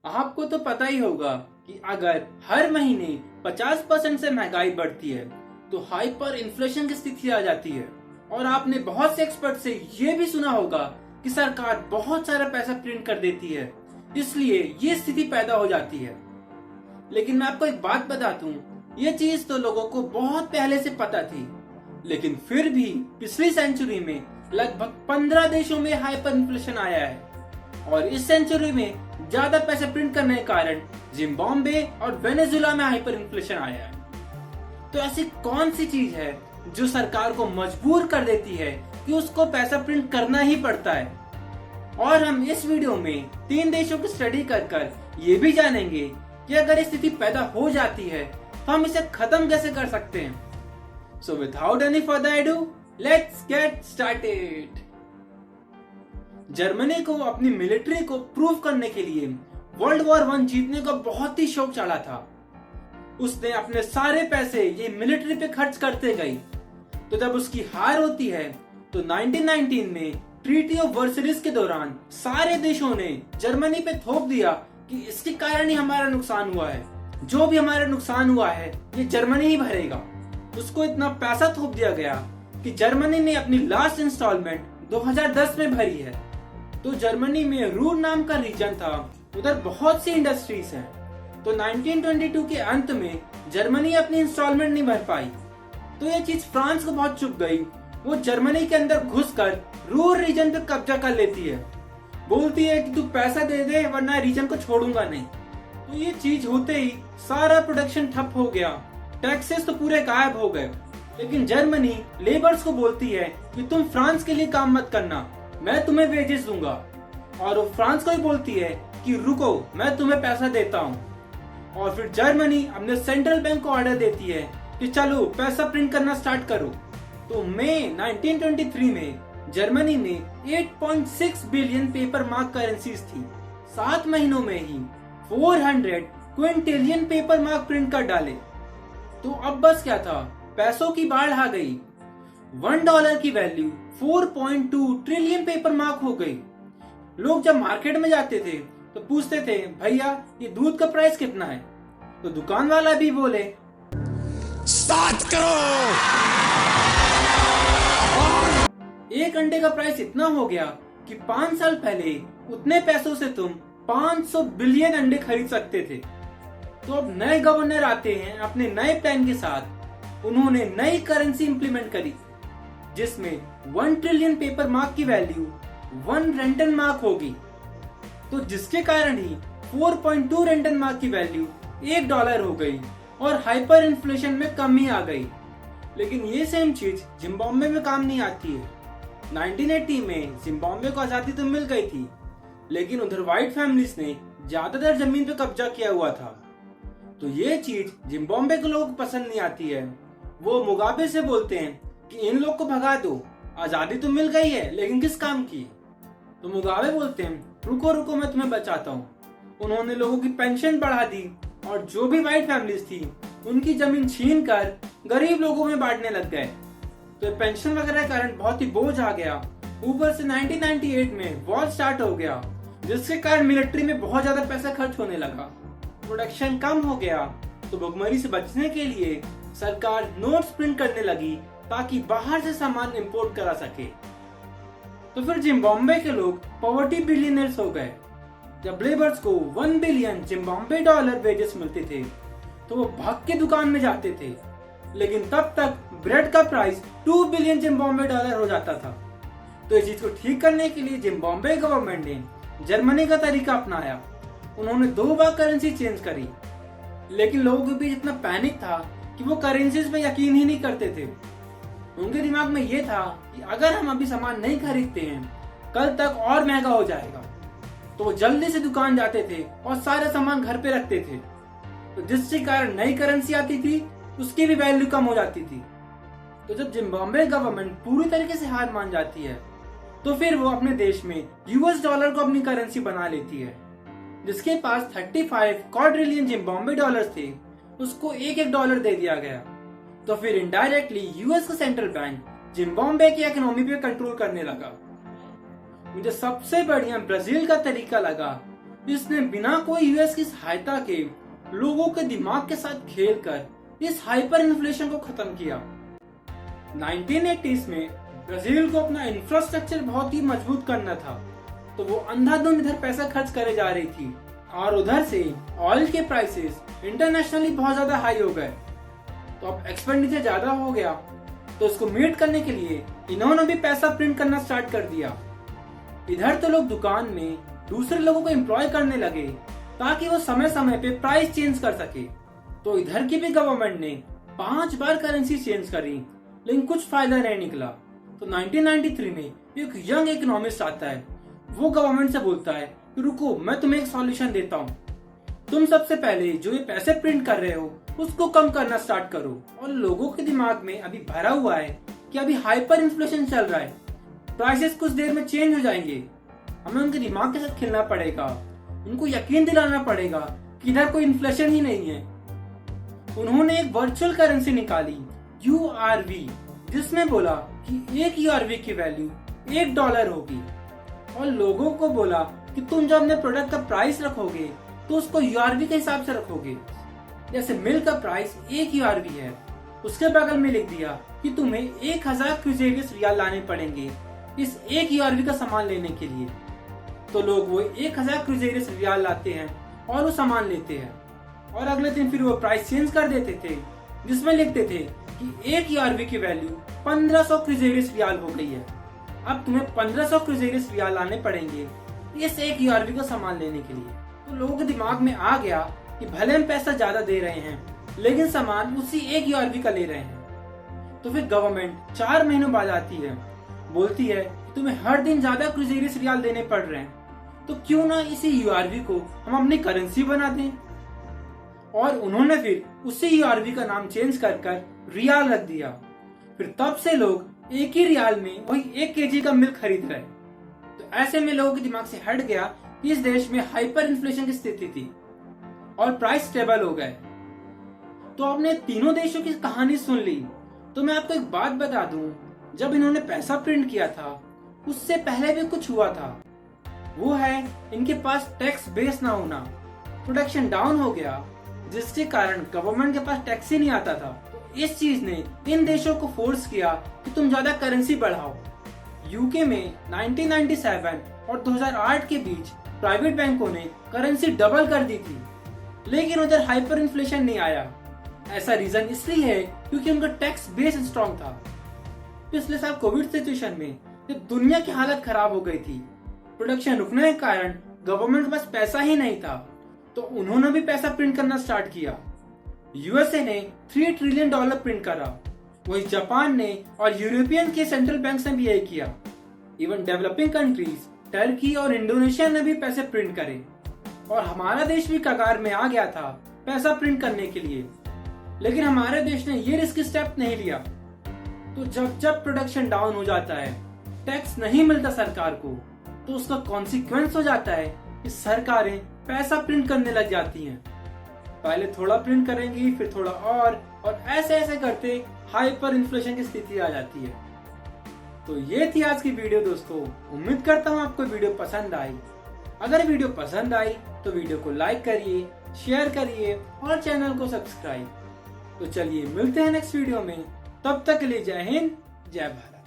आपको तो पता ही होगा कि अगर हर महीने 50% से महंगाई बढ़ती है तो हाइपर इन्फ्लेशन की स्थिति आ जाती है। और आपने बहुत से एक्सपर्ट से ये भी सुना होगा कि सरकार बहुत सारा पैसा प्रिंट कर देती है, इसलिए ये स्थिति पैदा हो जाती है। लेकिन मैं आपको एक बात बता दूं, ये चीज तो लोगों को बहुत पहले से पता थी, लेकिन फिर भी पिछली सेंचुरी में लगभग 15 देशों में हाइपर इन्फ्लेशन आया है। और इस सेंचुरी में ज्यादा पैसे प्रिंट करने के कारण जिम्बाब्वे और वेनेजुएला में हाइपर इन्फ्लेशन आया है। तो ऐसी कौन सी चीज है जो सरकार को मजबूर कर देती है कि उसको पैसा प्रिंट करना ही पड़ता है? और हम इस वीडियो में 3 देशों की स्टडी कर ये भी जानेंगे कि अगर ये स्थिति पैदा हो जाती है तो हम इसे खत्म कैसे कर सकते हैं। So without any further ado, let's get started. Germany को अपनी मिलिट्री को प्रूव करने के लिए वर्ल्ड वॉर 1 जीतने का बहुत ही शौक चढ़ा था। उसने अपने सारे पैसे ये मिलिट्री पे खर्च करते गई। तो जब उसकी हार होती है तो 1919 में ट्रीटी ऑफ वर्सलिस के दौरान सारे देशों ने जर्मनी पे थोप दिया कि इसके कारण ही हमारा नुकसान हुआ है, जो भी हमारा नुकसान हुआ है ये जर्मनी ही भरेगा। उसको इतना पैसा थोप दिया गया कि जर्मनी ने अपनी लास्ट इंस्टॉलमेंट 2010 में भरी है। तो जर्मनी में रूर नाम का रीजन था, उधर बहुत सी इंडस्ट्रीज हैं। तो 1922 के अंत में जर्मनी अपनी इंस्टॉलमेंट नहीं भर पाई, तो ये चीज फ्रांस को बहुत चुभ गई। वो जर्मनी के अंदर घुसकर रूर रीजन पे कब्जा कर लेती है, बोलती है कि तू पैसा दे दे वरना रीजन को छोड़ूंगा नहीं। तो ये चीज होते ही सारा प्रोडक्शन ठप हो गया, टैक्सेस तो पूरे गायब हो गए। लेकिन जर्मनी लेबर्स को बोलती है कि तुम फ्रांस के लिए काम मत करना, मैं तुम्हें वेजेस दूंगा। और वो फ्रांस को ही बोलती है कि रुको, मैं तुम्हें पैसा देता हूँ। और फिर जर्मनी अपने सेंट्रल बैंक को ऑर्डर देती है कि चलो पैसा प्रिंट करना स्टार्ट करो। तो मई 1923 में जर्मनी में 8.6 बिलियन पेपर मार्क करेंसीज थी। 7 महीनों में ही 400 क्विंटिलियन पेपर मार्क प्रिंट कर डाले। तो अब बस क्या था, पैसों की बाढ़ आ गई। $1 की वैल्यू 4.2 ट्रिलियन पेपर मार्क हो गई। लोग जब मार्केट में जाते थे तो पूछते थे, भैया ये दूध का प्राइस कितना है? तो दुकान वाला भी बोले 7 करोड़। 1 अंडे का प्राइस इतना हो गया कि 5 साल पहले उतने पैसों से तुम 500 बिलियन अंडे खरीद सकते थे। तो अब नए गवर्नर आते हैं अपने नए प्लान के साथ। उन्होंने नई करेंसी इंप्लीमेंट करी जिसमें 1 ट्रिलियन पेपर मार्क की वैल्यू 1 रेंटन मार्क होगी। तो जिसके कारण ही 4.2 रेंटन मार्क की वैल्यू $1 हो गई और हाइपर इन्फ्लेशन में कमी आ गई। लेकिन ये सेम चीज जिम्बाब्वे में काम नहीं आती है। 1980 में जिम्बाब्वे को आजादी तो मिल गई थी, लेकिन उधर व्हाइट फैमिलीज ने ज्यादातर जमीन पे कब्जा किया हुआ था। तो ये चीज जिम्बाब्वे के लोगों को पसंद नहीं आती है। वो मुगाबे से बोलते हैं कि इन लोग को भगा दो, आजादी तो मिल गई है लेकिन किस काम की। तो मुगाबे बोलते हैं रुको रुको, मैं तुम्हें बचाता हूँ। उन्होंने लोगों की पेंशन बढ़ा दी और जो भी व्हाइट फैमिलीज थी उनकी जमीन छीन कर गरीब लोगों में बांटने लग गए। तो पेंशन वगैरह के कारण बहुत ही बोझ आ गया। ऊपर से 1998 में वॉर स्टार्ट हो गया, जिसके कारण मिलिट्री में बहुत ज्यादा पैसा खर्च होने लगा, प्रोडक्शन कम हो गया। तो भुखमरी से बचने के लिए सरकार नोट्स प्रिंट करने लगी ताकि बाहर से सामान इंपोर्ट करा सके। तो फिर जिम्बाब्वे के लोग पॉवर्टी बिलियनर्स हो गए। जब लेबर्स को 1 बिलियन जिम्बाब्वे डॉलर वेजेस मिलते थे तो वो भाग के दुकान में जाते थे। लेकिन तब तक ब्रेड का प्राइस 2 बिलियन जिम्बाब्वे डॉलर हो जाता था। तो इस चीज को ठीक करने के लिए जिम्बाब्वे गवर्नमेंट ने जर्मनी का तरीका अपनाया। उन्होंने 2 बार करेंसी चेंज करी, लेकिन लोगों के बीच इतना पैनिक था कि वो करेंसीज पे यकीन ही नहीं करते थे। उनके दिमाग में ये था कि अगर हम अभी सामान नहीं खरीदते हैं कल तक और महंगा हो जाएगा। तो वो जल्दी से दुकान जाते थे और सारे सामान घर पे रखते थे। तो जिसके कारण नई करेंसी आती थी उसकी भी वैल्यू कम हो जाती थी। तो जब जिम्बाब्वे गवर्नमेंट पूरी तरीके से हार मान जाती है तो फिर वो अपने देश में US डॉलर को अपनी करेंसी बना लेती है। जिसके पास 35 क्वाड्रिलियन जिम्बाब्वे डॉलर्स थे उसको $1 दे दिया गया। तो फिर इनडायरेक्टली US का सेंट्रल बैंक जिम्बाब्वे की इकोनॉमी पे कंट्रोल करने लगा। मुझे सबसे बढ़िया ब्राजील का तरीका लगा। इसने बिना कोई यूएस की सहायता के लोगों के दिमाग के साथ खेलकर इस हाइपर इन्फ्लेशन को खत्म किया। 1980s में ब्राजील को अपना इंफ्रास्ट्रक्चर बहुत ही मजबूत करना था, तो वो अंधाधुंध इधर पैसा खर्च करे जा रही थी और उधर से ऑयल के प्राइसेस इंटरनेशनली बहुत ज्यादा हाई हो गए। तो अब एक्सपेंडिचर ज्यादा हो गया, तो उसको मीट करने के लिए इन्होंने भी पैसा प्रिंट करना स्टार्ट कर दिया। इधर तो लोग दुकान में दूसरे लोगों को एम्प्लॉय करने लगे ताकि वो समय समय पे प्राइस चेंज कर सके। तो इधर की भी गवर्नमेंट ने 5 बार करेंसी चेंज करी, लेकिन कुछ फायदा नहीं निकला। तो 1993 में एक यंग इकोनॉमिस्ट आता है, वो गवर्नमेंट से बोलता है कि रुको, मैं तुम्हें एक सॉल्यूशन देता हूँ। तुम सबसे पहले जो ये पैसे प्रिंट कर रहे हो उसको कम करना स्टार्ट करो। और लोगों के दिमाग में अभी भरा हुआ है कि अभी हाइपर इन्फ्लेशन चल रहा है, प्राइसेस कुछ देर में चेंज हो जाएंगे, हमें उनके दिमाग के साथ खेलना पड़ेगा, उनको यकीन दिलाना पड़ेगा कि इधर कोई इन्फ्लेशन ही नहीं है। उन्होंने एक वर्चुअल करेंसी निकाली URV, जिसमें बोला कि एक URV की वैल्यू $1 होगी और लोगों को बोला कि तुम जब अपने प्रोडक्ट का प्राइस रखोगे तो उसको URV के हिसाब से रखोगे। जैसे मिल्क का प्राइस 1 URV है, उसके बगल में लिख दिया कि तुम्हें 1000 क्रूजेरियस रियाल लाने पड़ेंगे इस 1 URV का सामान लेने के लिए। तो लोग वो 1000 क्रूजेरियस रियाल लाते हैं और वो सामान लेते हैं और अगले दिन फिर वो प्राइस चेंज कर देते थे, जिसमें लिखते थे कि 1 URV की वैल्यू 1500 क्रूजेरियस रियाल हो गई है, अब तुम्हें 1500 क्रूजेरियस रियाल लाने पड़ेंगे इस 1 URV का सामान लेने के लिए। तो लोगों के दिमाग में आ गया कि भले हम पैसा ज्यादा दे रहे हैं लेकिन सामान उसी 1 URV का ले रहे हैं। तो फिर गवर्नमेंट 4 महीनों बाद आती है, बोलती है कि तुम्हें हर दिन ज्यादा क्रूजेरियस रियाल देने पड़ रहे हैं, तो क्यों ना इसी URV को हम अपनी करेंसी बना दें। और उन्होंने फिर उसी URV का नाम चेंज कर रियाल रख दिया। फिर तब से लोग एक ही रियाल में वही 1 kg का मिल्क खरीद रहे। तो ऐसे में लोगों के दिमाग से हट गया कि इस देश में हाइपर इन्फ्लेशन की स्थिति थी और प्राइस स्टेबल हो गए। तो आपने तीनों देशों की कहानी सुन ली। तो मैं आपको एक बात बता दूं, जब इन्होंने पैसा प्रिंट किया था उससे पहले भी कुछ हुआ था, वो है इनके पास टैक्स बेस ना होना। प्रोडक्शन डाउन हो गया, जिसके कारण गवर्नमेंट के पास टैक्स ही नहीं आता था। तो इस चीज ने इन देशों को फोर्स किया कि तुम ज्यादा करेंसी बढ़ाओ। यूके में 1997 और 2008 के बीच प्राइवेट बैंकों ने करेंसी डबल कर दी थी, लेकिन उधर हाइपर इन्फ्लेशन नहीं आया। ऐसा रीजन इसलिए है क्योंकि उनका टैक्स बेस स्ट्रॉन्ग था। पिछले साल कोविड सिचुएशन में जब दुनिया की हालत खराब हो गई थी, प्रोडक्शन रुकने के कारण गवर्नमेंट के पास पैसा ही नहीं था, तो उन्होंने भी पैसा प्रिंट करना स्टार्ट किया। यूएसए ने $3 ट्रिलियन प्रिंट करा, वही जापान ने और यूरोपियन के सेंट्रल बैंक ने भी यही किया। इवन डेवलपिंग कंट्रीज टर्की और इंडोनेशिया ने भी पैसे प्रिंट करे और हमारा देश भी कगार में आ गया था पैसा प्रिंट करने के लिए, लेकिन हमारे देश ने ये रिस्क स्टेप नहीं लिया। तो जब प्रोडक्शन डाउन हो जाता है, टैक्स नहीं मिलता सरकार को, तो उसका कॉन्सिक्वेंस हो जाता है कि सरकारें पैसा प्रिंट करने लग जाती हैं। पहले थोड़ा प्रिंट करेंगी, फिर थोड़ा और ऐसे ऐसे करते हाइपर इन्फ्लेशन की स्थिति आ जाती है। तो ये थी आज की वीडियो दोस्तों। उम्मीद करता हूँ आपको वीडियो पसंद आई। अगर वीडियो पसंद आई तो वीडियो को लाइक करिए, शेयर करिए और चैनल को सब्सक्राइब। तो चलिए मिलते हैं नेक्स्ट वीडियो में, तब तक के लिए जय हिंद, जय भारत।